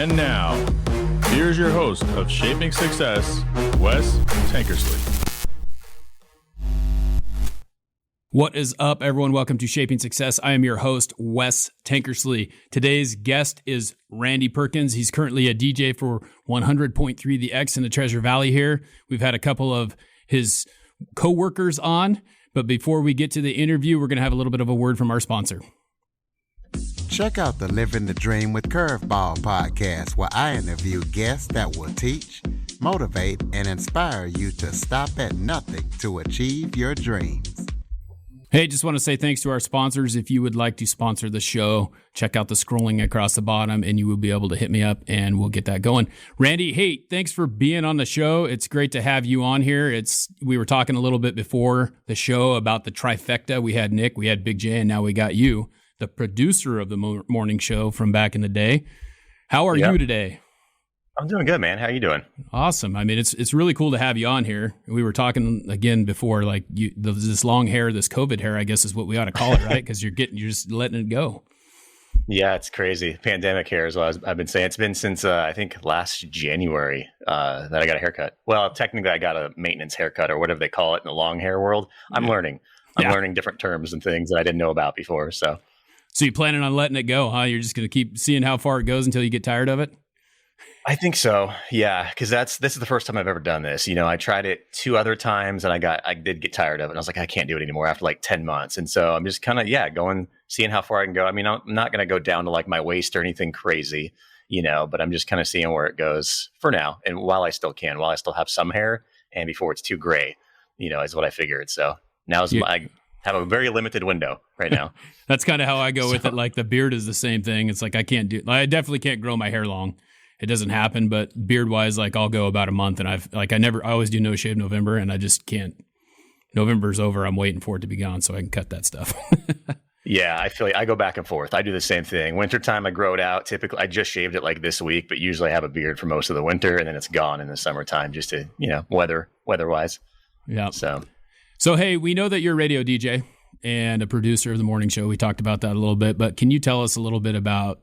And now, here's your host of Shaping Success, Wes Tankersley. What is up, everyone? Welcome to Shaping Success. I am your host, Wes Tankersley. Today's guest is Randy Perkins. He's currently a DJ for 100.3 The X in the Treasure Valley here. We've had a couple of his co-workers on, but before we get to the interview, we're going to have a little bit of a word from our sponsor. Check out the Living the Dream with Curveball podcast, where I interview guests that will teach, motivate, and inspire you to stop at nothing to achieve your dreams. Hey, just want to say thanks to our sponsors. If you would like to sponsor the show, check out the scrolling across the bottom and you will be able to hit me up and we'll get that going. Randy, hey, thanks for being on the show. It's great to have you on here. We were talking a little bit before the show about the trifecta. We had Nick, we had Big J, and now we got you, the producer of the morning show from back in the day. How are you today? I'm doing good, man. How you doing? Awesome. I mean, it's really cool to have you on here. We were talking again before, like this long hair, this COVID hair, I guess is what we ought to call it, right? Because you're just letting it go. Yeah, it's crazy. Pandemic hair is what I've been saying. It's been since I think last January that I got a haircut. Well, technically, I got a maintenance haircut or whatever they call it in the long hair world. I'm learning. I'm learning different terms and things that I didn't know about before. So you're planning on letting it go, huh? You're just going to keep seeing how far it goes until you get tired of it? I think so. Yeah. Cause this is the first time I've ever done this. You know, I tried it 2 other times and I did get tired of it. And I was like, I can't do it anymore after like 10 months. And so I'm just kind of, seeing how far I can go. I mean, I'm not going to go down to like my waist or anything crazy, but I'm just kind of seeing where it goes for now. And while I still have some hair and before it's too gray, is what I figured. So now I have a very limited window right now. That's kind of how I go with it. Like the beard is the same thing. It's like, I definitely can't grow my hair long. It doesn't happen, but beard wise, like I'll go about a month and I always do no shave November and I just can't. November's over. I'm waiting for it to be gone so I can cut that stuff. Yeah, I feel like I go back and forth. I do the same thing. Wintertime, I grow it out. Typically, I just shaved it like this week, but usually I have a beard for most of the winter and then it's gone in the summertime just to, weather-wise. Yeah. So, hey, we know that you're a radio DJ and a producer of the morning show. We talked about that a little bit, but can you tell us a little bit about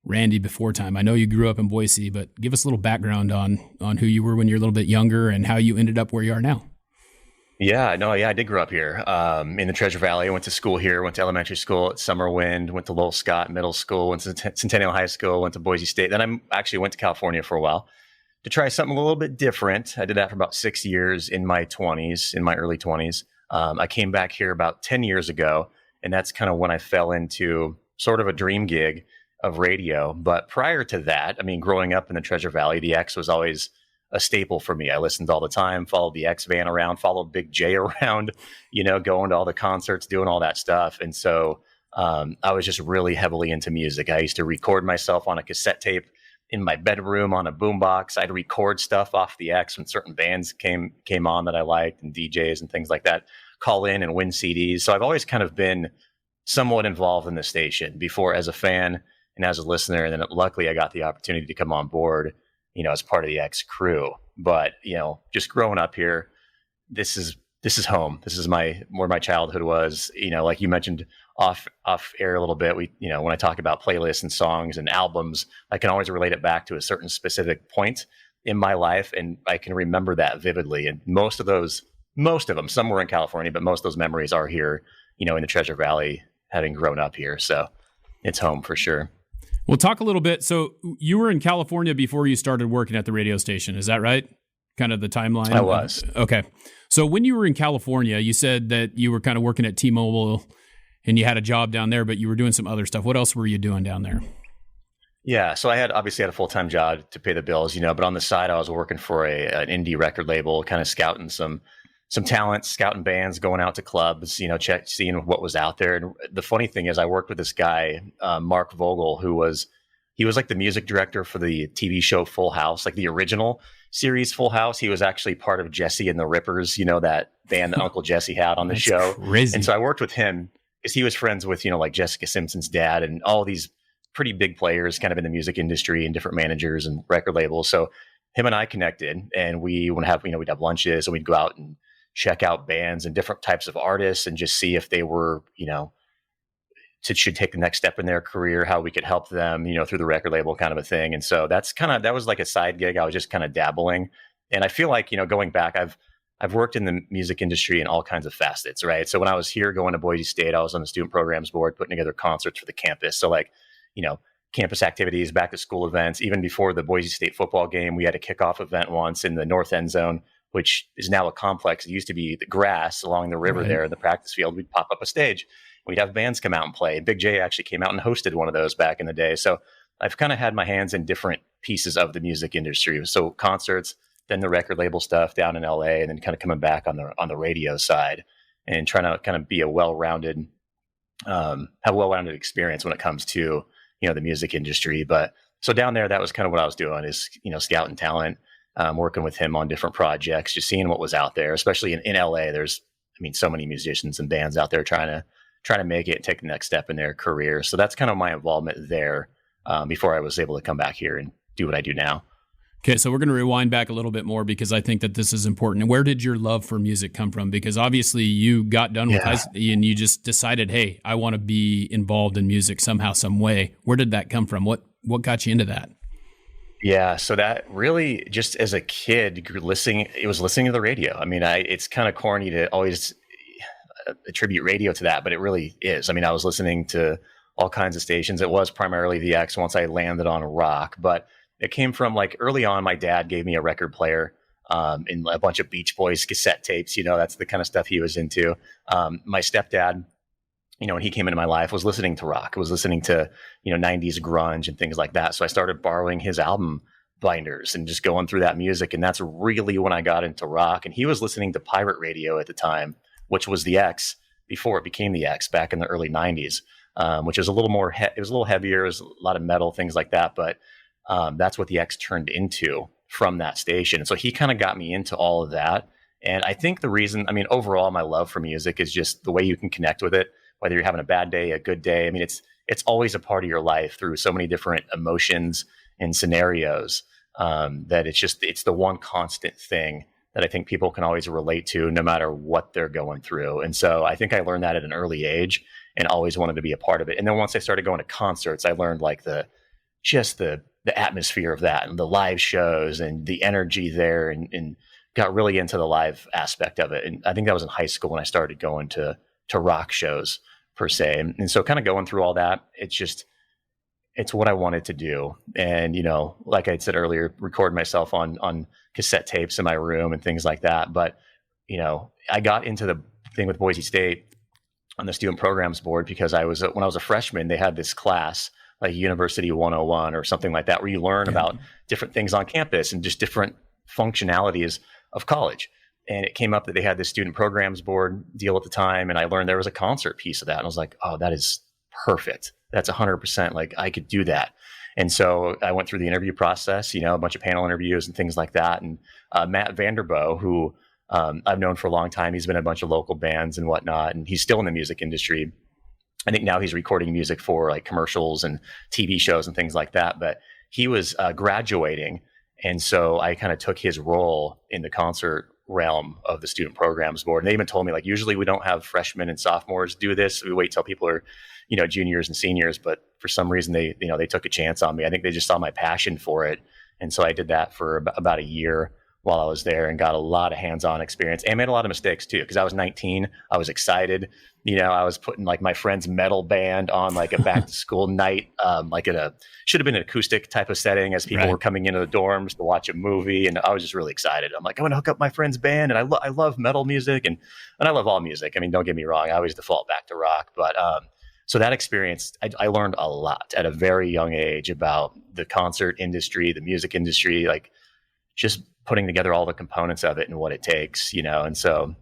Randy before time? I know you grew up in Boise, but give us a little background on who you were when you were a little bit younger and how you ended up where you are now. I did grow up here in the Treasure Valley. I went to school here, went to elementary school at Summerwind, went to Lowell Scott Middle School, went to Centennial High School, went to Boise State. Then I actually went to California for a while to try something a little bit different. I did that for about 6 years in my early 20s. I came back here about 10 years ago, and that's kind of when I fell into sort of a dream gig of radio. But prior to that, I mean, growing up in the Treasure Valley, the X was always a staple for me. I listened all the time, followed the X van around, followed Big J around, going to all the concerts, doing all that stuff. And so I was just really heavily into music. I used to record myself on a cassette tape in my bedroom on a boombox. I'd record stuff off the X when certain bands came on that I liked and DJs and things like that, call in and win CDs. So I've always kind of been somewhat involved in the station before as a fan and as a listener. And then luckily I got the opportunity to come on board, as part of the X crew. But, just growing up here, this is home. This is where my childhood was, like you mentioned off air a little bit. When I talk about playlists and songs and albums, I can always relate it back to a certain specific point in my life. And I can remember that vividly. And most of them, some were in California, but most of those memories are here, in the Treasure Valley, having grown up here. So it's home for sure. We'll talk a little bit. So you were in California before you started working at the radio station. Is that right? Kind of the timeline? I was. Okay. So when you were in California, you said that you were kind of working at T-Mobile and you had a job down there, but you were doing some other stuff. What else were you doing down there? Yeah. So I obviously had a full-time job to pay the bills, but on the side, I was working for an indie record label, kind of scouting some talent, scouting bands, going out to clubs, seeing what was out there. And the funny thing is I worked with this guy, Mark Vogel, he was like the music director for the TV show Full House, like the original series Full House. He was actually part of Jesse and the Rippers, that band that Uncle Jesse had on the show. Crazy. And so I worked with him because he was friends with, like Jessica Simpson's dad and all these pretty big players kind of in the music industry and different managers and record labels. So him and I connected and we would have, we'd have lunches and we'd go out and check out bands and different types of artists and just see if they were, should take the next step in their career, how we could help them, through the record label kind of a thing. And so that was like a side gig. I was just kind of dabbling. And I feel like, going back, I've worked in the music industry in all kinds of facets, right? So when I was here going to Boise State, I was on the student programs board, putting together concerts for the campus. So like, campus activities, back to school events. Even before the Boise State football game, we had a kickoff event once in the north end zone, which is now a complex. It used to be the grass along the river there in the practice field. We'd pop up a stage. We'd have bands come out and play. Big J actually came out and hosted one of those back in the day. So I've kind of had my hands in different pieces of the music industry. So concerts, then the record label stuff down in LA, and then kind of coming back on the radio side and trying to kind of be have a well-rounded experience when it comes to, the music industry. But so down there, that was kind of what I was doing is, scouting talent, working with him on different projects, just seeing what was out there, especially in LA. There's, so many musicians and bands out there trying to make it, take the next step in their career. So that's kind of my involvement there before I was able to come back here and do what I do now. Okay, so we're going to rewind back a little bit more because I think that this is important. And where did your love for music come from? Because obviously you got done with high school and you just decided, hey, I want to be involved in music somehow, some way. Where did that come from? What got you into that? Yeah, so that really just as a kid, listening to the radio. It's kind of corny to always attribute radio to that, but it really is. I was listening to all kinds of stations. It was primarily the X once I landed on rock, but it came from like early on, my dad gave me a record player and a bunch of Beach Boys cassette tapes. That's the kind of stuff he was into. My stepdad, when he came into my life, was listening to rock, was listening to, 90s grunge and things like that. So I started borrowing his album binders and just going through that music. And that's really when I got into rock. And he was listening to pirate radio at the time, which was the X before it became the X back in the early 90s, which was a little more, it was a little heavier. It was a lot of metal, things like that. But that's what the X turned into from that station. And so he kind of got me into all of that. And I think the reason, overall, my love for music is just the way you can connect with it, whether you're having a bad day, a good day. It's always a part of your life through so many different emotions and scenarios that it's the one constant thing that I think people can always relate to no matter what they're going through. And so I think I learned that at an early age and always wanted to be a part of it. And then once I started going to concerts, I learned like the atmosphere of that and the live shows and the energy there and got really into the live aspect of it. And I think that was in high school when I started going to rock shows per se. And so kind of going through all that, it's what I wanted to do. And, like I said earlier, record myself on cassette tapes in my room and things like that. But, I got into the thing with Boise State on the student programs board because when I was a freshman, they had this class like University 101 or something like that, where you learn about different things on campus and just different functionalities of college. And it came up that they had this student programs board deal at the time. And I learned there was a concert piece of that. And I was like, oh, that is perfect. That's 100%. Like I could do that. And so I went through the interview process, a bunch of panel interviews and things like that. And Matt Vanderbo, who I've known for a long time, he's been in a bunch of local bands and whatnot. And he's still in the music industry. I think now he's recording music for like commercials and TV shows and things like that. But he was graduating. And so I kind of took his role in the concert realm of the student programs board. And they even told me like, usually we don't have freshmen and sophomores do this. We wait till people are, juniors and seniors. But for some reason they took a chance on me. I think they just saw my passion for it. And so I did that for about a year while I was there and got a lot of hands-on experience and made a lot of mistakes too. Cause I was 19, I was excited. I was putting like my friend's metal band on like a back to school night, like should have been an acoustic type of setting as people were coming into the dorms to watch a movie. And I was just really excited. I'm like, I'm going to hook up my friend's band. And I love metal music and I love all music. Don't get me wrong. I always default back to rock, but, so that experience, I learned a lot at a very young age about the concert industry, the music industry, like just putting together all the components of it and what it takes, and so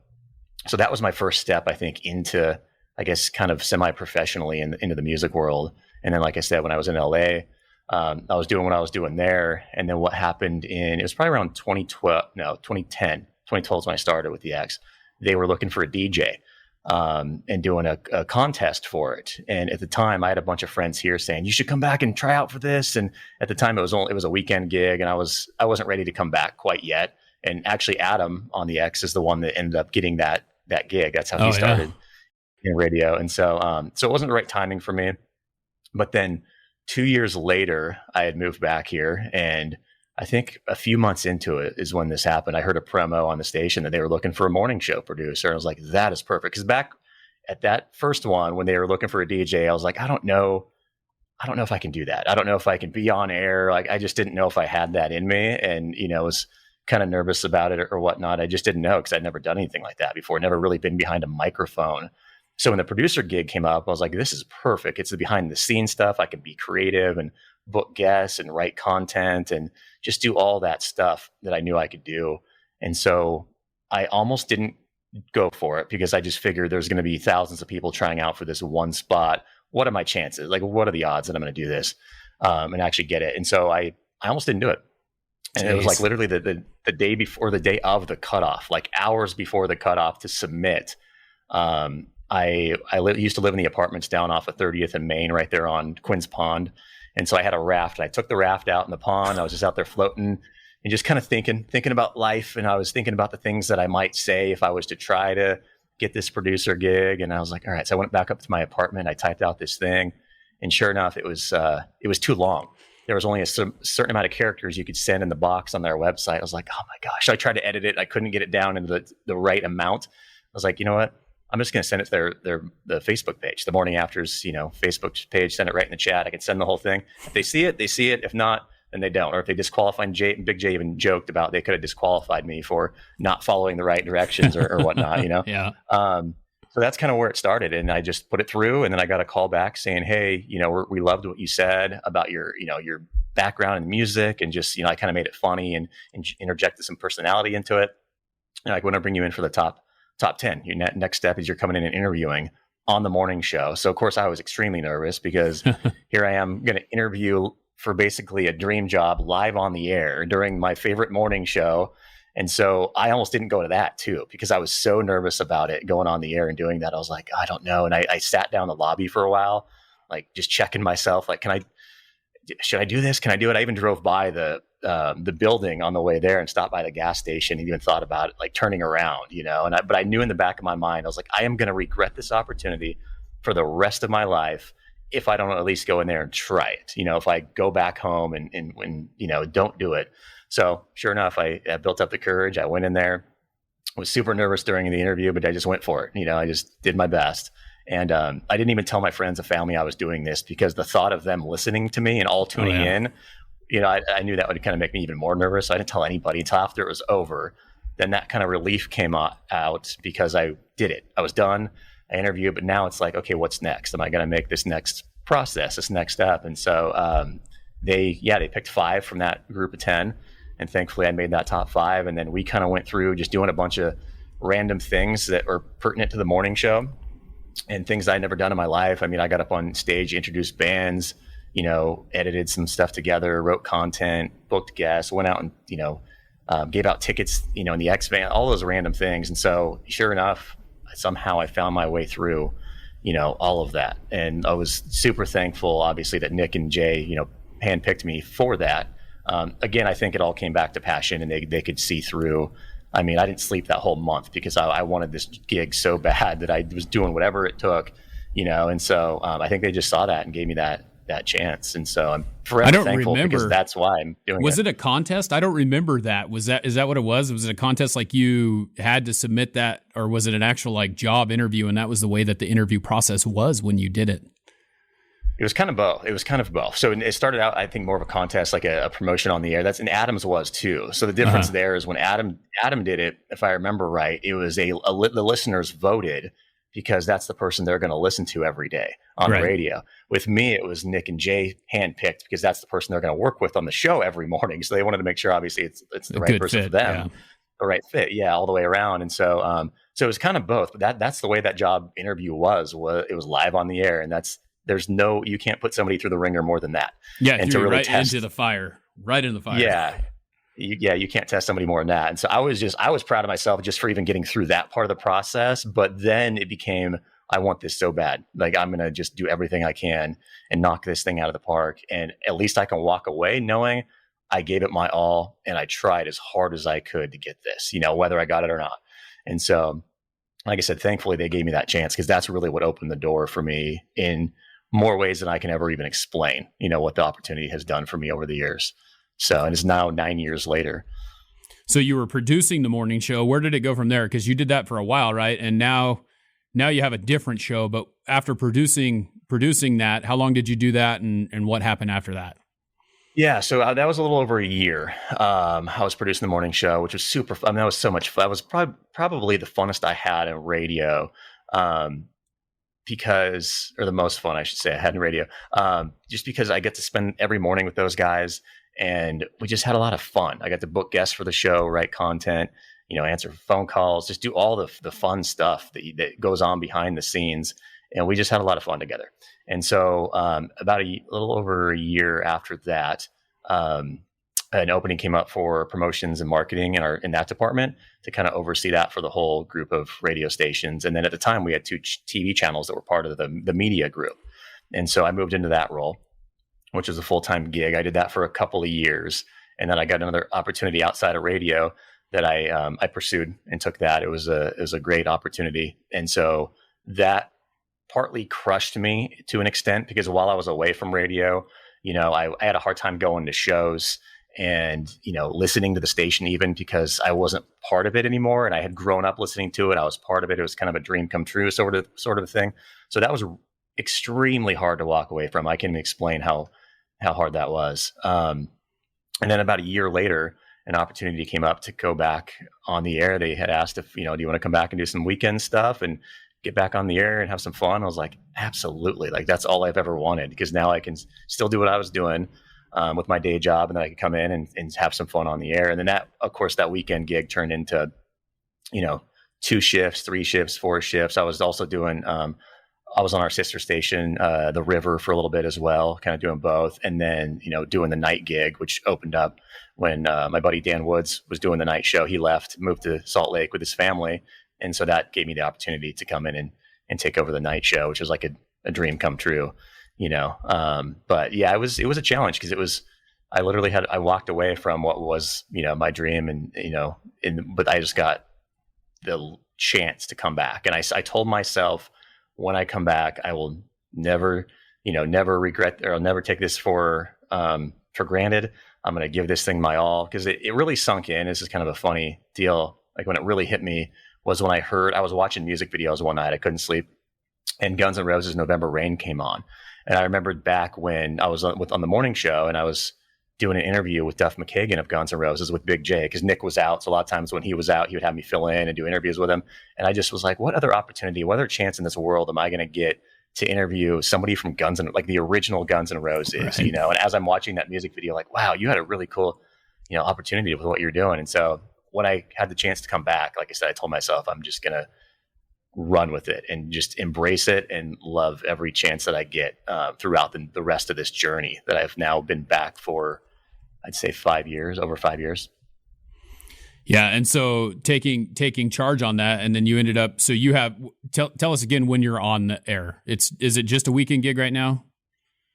that was my first step, I think, into, I guess, kind of semi-professionally into the music world. And then, like I said, when I was in LA, I was doing what I was doing there. And then what happened it was probably around 2010. 2012 is when I started with the X. They were looking for a DJ and doing a contest for it. And at the time, I had a bunch of friends here saying, you should come back and try out for this. And at the time, it was a weekend gig, and I wasn't ready to come back quite yet. And actually, Adam on the X is the one that ended up getting that gig. That's how he started. in radio. And so it wasn't the right timing for me. But then 2 years later, I had moved back here, and I think a few months into it is when this happened. I heard a promo on the station that they were looking for a morning show producer. And I was like, that is perfect. Because back at that first one, when they were looking for a DJ, I was like, I don't know if I can do that. I don't know if I can be on air. Like, I just didn't know if I had that in me, and, was kind of nervous about it or whatnot. I just didn't know, because I'd never done anything like that before. Never really been behind a microphone. So when the producer gig came up, I was like, this is perfect. It's the behind the scenes stuff. I can be creative and book guests and write content and just do all that stuff that I knew I could do. And so I almost didn't go for it, because I just figured there's going to be thousands of people trying out for this one spot. What are my chances? Like, what are the odds that I'm going to do this and actually get it? And so I almost didn't do it. And It was like literally the day before, the day of the cutoff, like hours before the cutoff to submit. I used to live in the apartments down off of 30th and Main, right there on Quinn's Pond. And so I had a raft, and I took the raft out in the pond. I was just out there floating and just kind of thinking about life. And I was thinking about the things that I might say if I was to try to get this producer gig. And I was like, all right. So I went back up to my apartment. I typed out this thing, and sure enough, it was too long. There was only a certain amount of characters you could send in the box on their website. I was like, oh my gosh. I tried to edit it. I couldn't get it down into the right amount. I was like, you know what? I'm just going to send it to the Facebook page, the Morning After's, Facebook page, send it right in the chat. I can send the whole thing. If they see it, they see it. If not, then they don't. Or if they disqualify, and Big J even joked about they could have disqualified me for not following the right directions or whatnot, Yeah. So that's kind of where it started. And I just put it through, and then I got a call back saying, hey, we loved what you said about your background in music, and just, I kind of made it funny and interjected some personality into it. And I want to bring you in for the top 10. Your next step is you're coming in and interviewing on the morning show. So of course I was extremely nervous, because here I am going to interview for basically a dream job live on the air during my favorite morning show. And so I almost didn't go to that too, because I was so nervous about it going on the air and doing that. I was like, I don't know. And I sat down in the lobby for a while, like just checking myself, like, should I do this? Can I do it? I even drove by the building on the way there and stopped by the gas station and even thought about it, like turning around, but I knew in the back of my mind, I was like, I am going to regret this opportunity for the rest of my life if I don't at least go in there and try it, if I go back home and don't do it. So sure enough, I built up the courage. I went in there, was super nervous during the interview, but I just went for it. I just did my best. And I didn't even tell my friends and family I was doing this, because the thought of them listening to me and all tuning in, I knew that would kind of make me even more nervous. So I didn't tell anybody until after it was over. Then that kind of relief came out, because I did it. I was done. I interviewed, but now it's like, okay, what's next? Am I going to make this next process, this next step? And so they picked 5 from that group of 10. And thankfully I made that top 5. And then we kind of went through just doing a bunch of random things that were pertinent to the morning show and things I'd never done in my life. I mean, I got up on stage, introduced bands, edited some stuff together, wrote content, booked guests, went out and, gave out tickets, in the X band, all those random things. And so sure enough, somehow I found my way through, all of that. And I was super thankful, obviously, that Nic and Jay, handpicked me for that. Again, I think it all came back to passion, and they could see through. I mean, I didn't sleep that whole month, because I wanted this gig so bad that I was doing whatever it took, and so I think they just saw that and gave me that chance. And so I'm forever thankful, because that's why I'm doing it. Was it a contest? I don't remember that. Is that what it was? Was it a contest, like you had to submit that, or was it an actual like job interview, and that was the way that the interview process was when you did it? It was kind of both. So it started out, I think, more of a contest, like a promotion on the air. And Adam's was too. So the difference there is when Adam did it, if I remember right, it was the listeners voted, because that's the person they're going to listen to every day on the radio. With me, it was Nic and Jay handpicked, because that's the person they're going to work with on the show every morning. So they wanted to make sure, obviously, it's the right person for them, the right fit, all the way around. And so so it was kind of both. But that's the way that job interview was it was live on the air, and you can't put somebody through the ringer more than that. Yeah, and to really right into the fire. Yeah. You can't test somebody more than that. And so I was proud of myself just for even getting through that part of the process. But then it became, I want this so bad. Like, I'm going to just do everything I can and knock this thing out of the park. And at least I can walk away knowing I gave it my all and I tried as hard as I could to get this, whether I got it or not. And so like I said, thankfully they gave me that chance, because that's really what opened the door for me in more ways than I can ever even explain, what the opportunity has done for me over the years. So, and it's now 9 years later. So you were producing the morning show. Where did it go from there? Because you did that for a while, right? And now you have a different show. But after producing that, how long did you do that, and what happened after that? Yeah, so that was a little over a year. I was producing the morning show, which was super fun. I mean, that was so much fun. That was probably the funnest I had in radio, because, or the most fun, I should say, I had in radio, just because I get to spend every morning with those guys, and we just had a lot of fun. I got to book guests for the show, write content, answer phone calls, just do all the fun stuff that goes on behind the scenes. And we just had a lot of fun together. And so about a little over a year after that, an opening came up for promotions and marketing in that department to kind of oversee that for the whole group of radio stations. And then at the time, we had 2 TV channels that were part of the media group. And so I moved into that role, which was a full-time gig. I did that for a couple of years. And then I got another opportunity outside of radio that I pursued and took that. It was a great opportunity. And so that partly crushed me to an extent, because while I was away from radio, I had a hard time going to shows and, listening to the station, even because I wasn't part of it anymore. And I had grown up listening to it. I was part of it. It was kind of a dream come true sort of thing. So that was extremely hard to walk away from. I can't even explain how hard that was. And then about a year later, an opportunity came up to go back on the air. They had asked if, do you want to come back and do some weekend stuff and get back on the air and have some fun? I was like, absolutely. Like, that's all I've ever wanted, because now I can still do what I was doing with my day job, and then I could come in and have some fun on the air. And then that, of course, that weekend gig turned into, 2 shifts, 3 shifts, 4 shifts. I was also doing, I was on our sister station, The River, for a little bit as well, kind of doing both. And then, doing the night gig, which opened up when my buddy Dan Woods was doing the night show. He left, moved to Salt Lake with his family. And so that gave me the opportunity to come in and take over the night show, which was like a dream come true, But yeah, it was a challenge, because I literally I walked away from what was, my dream, and, but I just got the chance to come back. And I told myself, when I come back, I will never regret, or I'll never take this for granted. I'm going to give this thing my all, because it really sunk in. This is kind of a funny deal. Like, when it really hit me was when I was watching music videos one night. I couldn't sleep, and Guns N' Roses' November Rain came on. And I remembered back when I was on the morning show, and I was doing an interview with Duff McKagan of Guns N' Roses with Big J, because Nic was out. So a lot of times when he was out, he would have me fill in and do interviews with him. And I just was like, what other opportunity, what other chance in this world am I going to get to interview somebody from like the original Guns N' Roses, right. And as I'm watching that music video, like, wow, you had a really cool, opportunity with what you're doing. And so when I had the chance to come back, like I said, I told myself, I'm just going to run with it and just embrace it and love every chance that I get throughout the rest of this journey that I've now been back for, I'd say over 5 years. Yeah. And so taking charge on that, and then you ended up, so you have, tell us again when you're on the air. Is it just a weekend gig right now?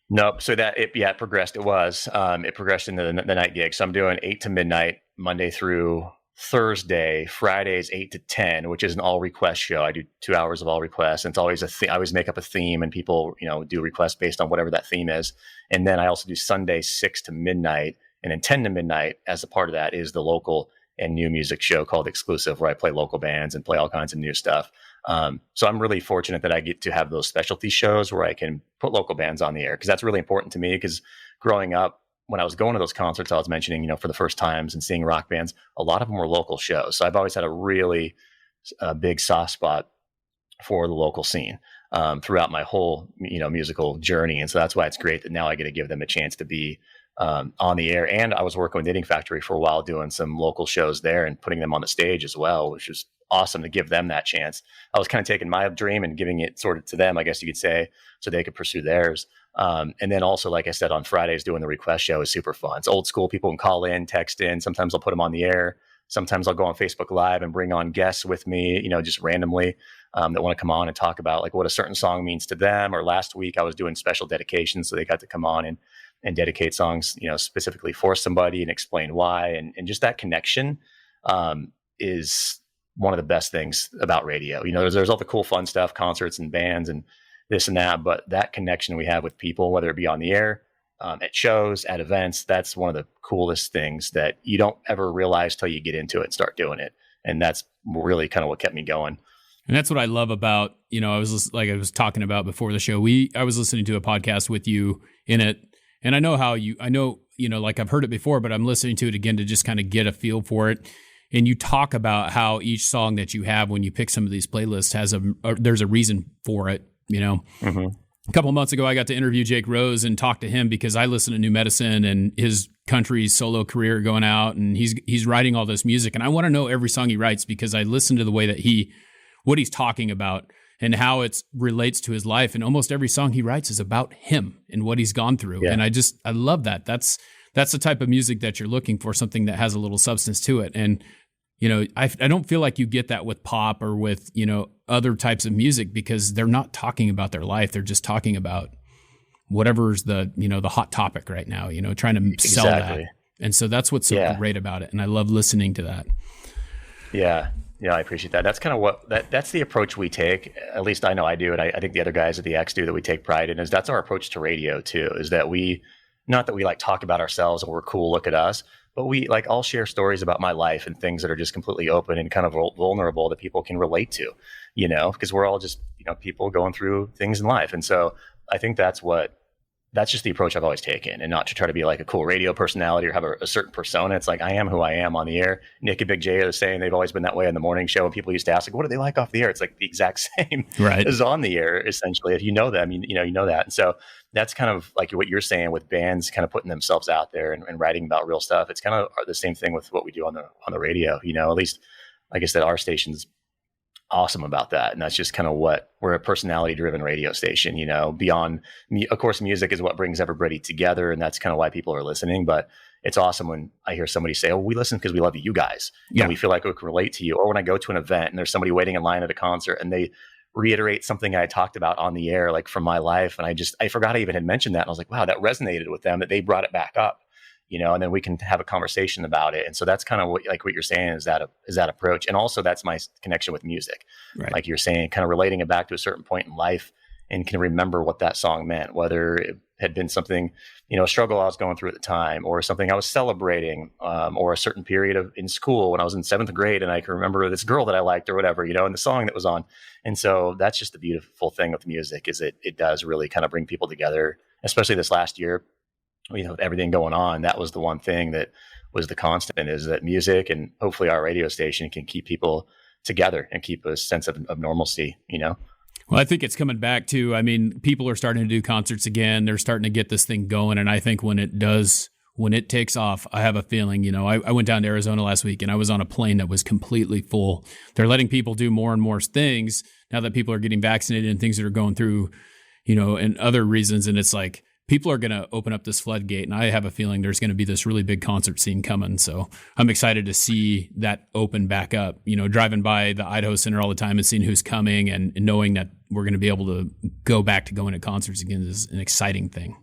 Nope. So it progressed. It progressed into the night gig. So I'm doing 8 to midnight, Monday through Thursday. Fridays 8 to 10, which is an all request show. I do 2 hours of all requests, and it's always I always make up a theme, and people do requests based on whatever that theme is. And then I also do Sunday 6 to midnight, and then 10 to midnight as a part of that is the local and new music show called Exclusive, where I play local bands and play all kinds of new stuff. So I'm really fortunate that I get to have those specialty shows where I can put local bands on the air, because that's really important to me. Because growing up, when I was going to those concerts I was mentioning, for the first times and seeing rock bands, a lot of them were local shows. So I've always had a really big soft spot for the local scene throughout my whole, musical journey. And so that's why it's great that now I get to give them a chance to be on the air. And I was working with Knitting Factory for a while, doing some local shows there and putting them on the stage as well, which was awesome to give them that chance. I was kind of taking my dream and giving it sort of to them, I guess you could say, so they could pursue theirs. And then also, like I said, on Fridays, doing the request show is super fun. It's old school. People can call in, text in. Sometimes I'll put them on the air. Sometimes I'll go on Facebook Live and bring on guests with me, just randomly that want to come on and talk about like what a certain song means to them. Or last week I was doing special dedications, so they got to come on and dedicate songs, specifically for somebody and explain why. And just that connection is one of the best things about radio. There's all the cool, fun stuff, concerts and bands and this and that, but that connection we have with people, whether it be on the air, at shows, at events, that's one of the coolest things that you don't ever realize till you get into it and start doing it. And that's really kind of what kept me going. And that's what I love about, I was talking about before the show, I was listening to a podcast with you in it. And I know like I've heard it before, but I'm listening to it again to just kind of get a feel for it. And you talk about how each song that you have when you pick some of these playlists there's a reason for it, Mm-hmm. A couple of months ago, I got to interview Jake Rose and talk to him because I listen to New Medicine and his country solo career going out, and he's writing all this music. And I want to know every song he writes because I listen to the way that what he's talking about and how it relates to his life. And almost every song he writes is about him and what he's gone through. Yeah. And I love that. That's the type of music that you're looking for, something that has a little substance to it. And I don't feel like you get that with pop or with, other types of music because they're not talking about their life. They're just talking about whatever's the hot topic right now, trying to sell that. And so that's what's so great about it. And I love listening to that. Yeah. Yeah, I appreciate that. That's kind of that's the approach we take. At least I know I do. And I think the other guys at the X do, that we take pride in, is that's our approach to radio too, is that not that we like talk about ourselves and we're cool, look at us, but I'll share stories about my life and things that are just completely open and kind of vulnerable that people can relate to, because we're all just, people going through things in life. And so I think that's just the approach I've always taken, and not to try to be like a cool radio personality or have a certain persona. It's like, I am who I am on the air. Nic and Big J are saying they've always been that way on the morning show. And people used to ask, like, what do they like off the air? It's like the exact same as on the air, essentially. If you know them, you know that. And so that's kind of like what you're saying with bands kind of putting themselves out there and writing about real stuff. It's kind of the same thing with what we do on the radio, at least, like I said, our station's awesome about that. And that's just kind of we're a personality driven radio station, beyond of course, music is what brings everybody together. And that's kind of why people are listening. But it's awesome when I hear somebody say, oh, we listen because we love you guys. Yeah. And we feel like we can relate to you. Or when I go to an event and there's somebody waiting in line at a concert and they reiterate something I talked about on the air, like from my life. And I forgot I even had mentioned that. And I was like, wow, that resonated with them, that they brought it back up, and then we can have a conversation about it. And so that's kind of what you're saying is that approach. And also that's my connection with music, right? Like you're saying, kind of relating it back to a certain point in life and can remember what that song meant, whether it had been something, a struggle I was going through at the time, or something I was celebrating, or a certain period in school when I was in 7th grade and I can remember this girl that I liked or whatever, and the song that was on. And so that's just the beautiful thing with music, is it does really kind of bring people together, especially this last year. With everything going on, that was the one thing that was the constant, is that music and hopefully our radio station can keep people together and keep a sense of normalcy, Well, I think it's coming back too. I mean, people are starting to do concerts again. They're starting to get this thing going. And I think when it takes off, I have a feeling, I went down to Arizona last week and I was on a plane that was completely full. They're letting people do more and more things now that people are getting vaccinated and things that are going through, and other reasons. And it's like, people are going to open up this floodgate, and I have a feeling there's going to be this really big concert scene coming. So I'm excited to see that open back up, driving by the Idaho Center all the time and seeing who's coming and knowing that we're going to be able to go back to going to concerts again is an exciting thing.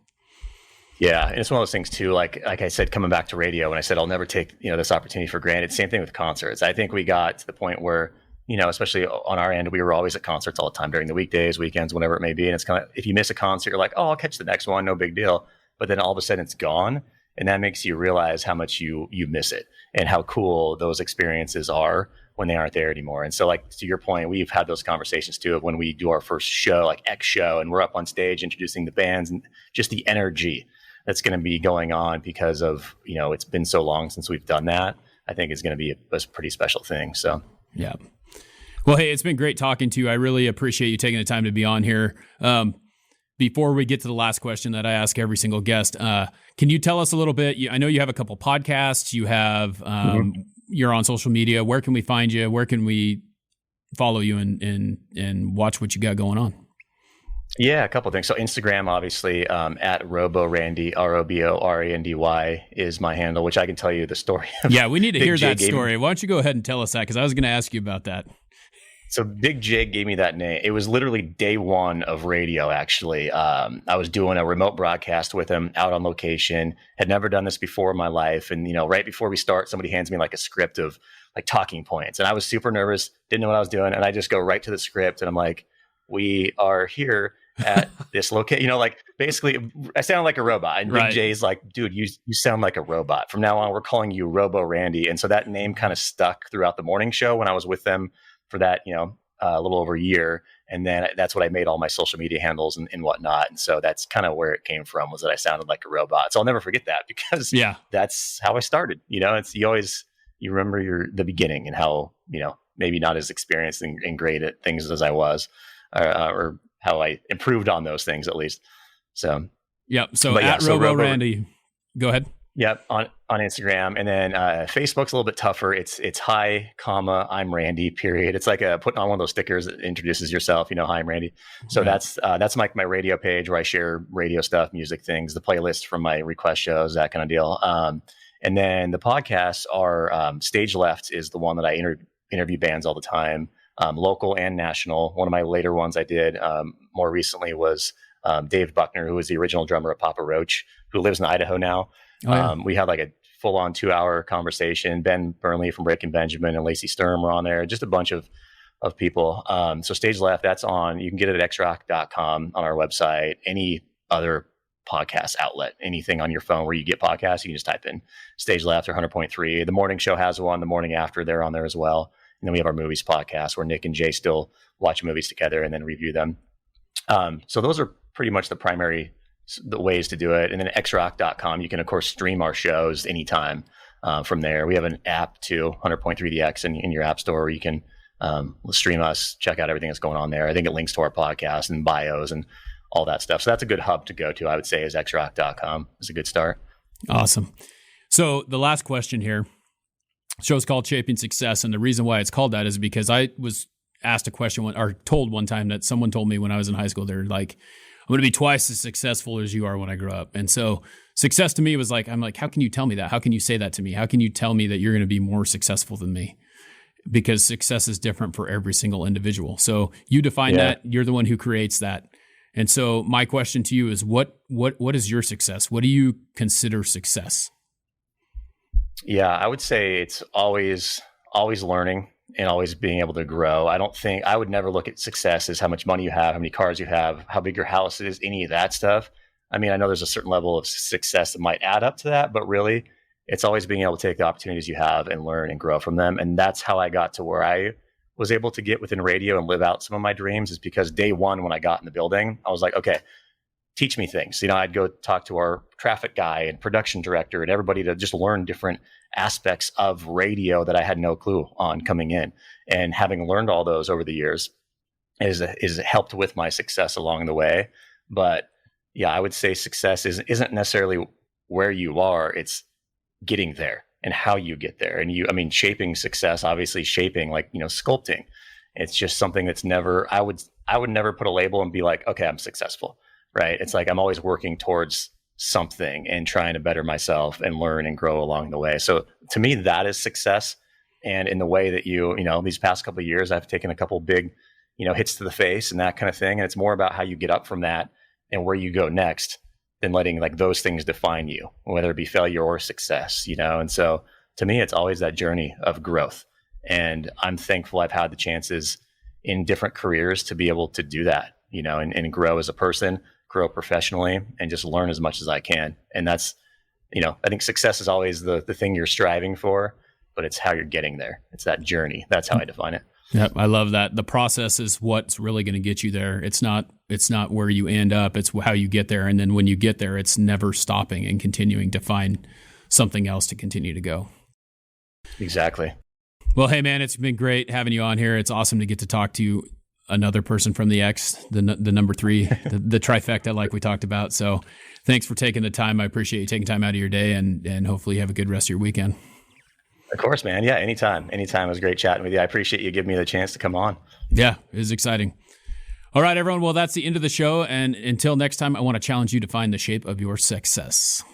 Yeah. And it's one of those things too, like I said, coming back to radio, when I said, I'll never take, this opportunity for granted. Same thing with concerts. I think we got to the point where, especially on our end, we were always at concerts all the time during the weekdays, weekends, whatever it may be. And it's kind of, if you miss a concert, you're like, oh, I'll catch the next one. No big deal. But then all of a sudden it's gone. And that makes you realize how much you miss it and how cool those experiences are when they aren't there anymore. And so, like, to your point, we've had those conversations too, of when we do our first show, like X show, and we're up on stage introducing the bands and just the energy that's going to be going on because of, it's been so long since we've done that. I think is going to be a pretty special thing. So, yeah. Well, hey, it's been great talking to you. I really appreciate you taking the time to be on here. Before we get to the last question that I ask every single guest, can you tell us a little bit? I know you have a couple podcasts. You have you're on social media. Where can we find you? Where can we follow you and watch what you got going on? Yeah, a couple of things. So Instagram, obviously, at RoboRandy, RoboRandy is my handle, which I can tell you the story of. Yeah, we need to hear that story. Why don't you go ahead and tell us that? Because I was going to ask you about that. So Big J gave me that name. It was literally day one of radio, actually. I was doing a remote broadcast with him out on location. Had never done this before in my life. And, right before we start, somebody hands me like a script of like talking points. And I was super nervous, didn't know what I was doing. And I just go right to the script and I'm like, we are here at this location, like basically I sound like a robot. And Big J's like, dude, you sound like a robot. From now on, we're calling you Robo Randy. And so that name kind of stuck throughout the morning show when I was with them for that, a little over a year. And then that's what I made all my social media handles and whatnot. And so that's kind of where it came from, was that I sounded like a robot. So I'll never forget that, because that's how I started. It's you remember the beginning and how, maybe not as experienced and great at things as I was, or how I improved on those things at least. So, So at Robo Randy, go ahead. Yep. On Instagram. And then Facebook's a little bit tougher. It's hi, comma, I'm Randy, period. It's like putting on one of those stickers that introduces yourself, hi, I'm Randy. So that's like my radio page where I share radio stuff, music things, the playlist from my request shows, that kind of deal. And then the podcasts are Stage Left is the one that I interview bands all the time, local and national. One of my later ones I did more recently was Dave Buckner, who was the original drummer of Papa Roach, who lives in Idaho now. We had like a full-on 2-hour conversation. Ben Burnley from Breaking Benjamin and Lacey Sturm were on there. Just a bunch of people. So Stage Left, that's on. You can get it at xrock.com on our website. Any other podcast outlet, anything on your phone where you get podcasts, you can just type in Stage Left or 100.3. The morning show has one. The morning after, they're on there as well. And then we have our movies podcast where Nic and Jay still watch movies together and then review them. So those are pretty much the ways to do it. And then xrock.com, you can of course stream our shows anytime from there. We have an app too, 100.3DX in your app store, where you can stream us, check out everything that's going on there. I think it links to our podcast and bios and all that stuff. So that's a good hub to go to, I would say, is xrock.com is a good start. Awesome. So the last question here, show's called Shaping Success. And the reason why it's called that is because I was asked a question or told one time that someone told me when I was in high school, they're like, I'm going to be twice as successful as you are when I grow up. And so success to me was like, I'm like, how can you tell me that? How can you say that to me? How can you tell me that you're going to be more successful than me? Because success is different for every single individual. So you define that, you're the one who creates that. And so my question to you is what is your success? What do you consider success? Yeah, I would say it's always learning and always being able to grow. I would never look at success as how much money you have, how many cars you have, how big your house is, any of that stuff. I mean, I know there's a certain level of success that might add up to that, but really it's always being able to take the opportunities you have and learn and grow from them. And that's how I got to where I was able to get within radio and live out some of my dreams, is because day one, when I got in the building, I was like, okay, teach me things. I'd go talk to our traffic guy and production director and everybody to just learn different aspects of radio that I had no clue on coming in. And having learned all those over the years is helped with my success along the way. But yeah, I would say success isn't necessarily where you are, it's getting there and how you get there. And shaping success, obviously shaping, like, sculpting. It's just something that's I would never put a label and be like, okay, I'm successful. Right. It's like I'm always working towards something and trying to better myself and learn and grow along the way. So to me, that is success. And in the way that these past couple of years, I've taken a couple big, hits to the face and that kind of thing. And it's more about how you get up from that and where you go next than letting like those things define you, whether it be failure or success, And so to me, it's always that journey of growth. And I'm thankful I've had the chances in different careers to be able to do that, and grow as a person, grow professionally, and just learn as much as I can. And that's, I think success is always the thing you're striving for, but it's how you're getting there. It's that journey. That's how I define it. Yep. I love that. The process is what's really going to get you there. It's not where you end up. It's how you get there. And then when you get there, it's never stopping and continuing to find something else to continue to go. Exactly. Well, hey man, it's been great having you on here. It's awesome to get to talk to another person from the X, the number 3, the trifecta, like we talked about. So thanks for taking the time. I appreciate you taking time out of your day, and hopefully you have a good rest of your weekend. Of course, man. Yeah, anytime. It was great chatting with you. I appreciate you giving me the chance to come on. Yeah, it was exciting. All right, everyone. Well, that's the end of the show. And until next time, I want to challenge you to find the shape of your success.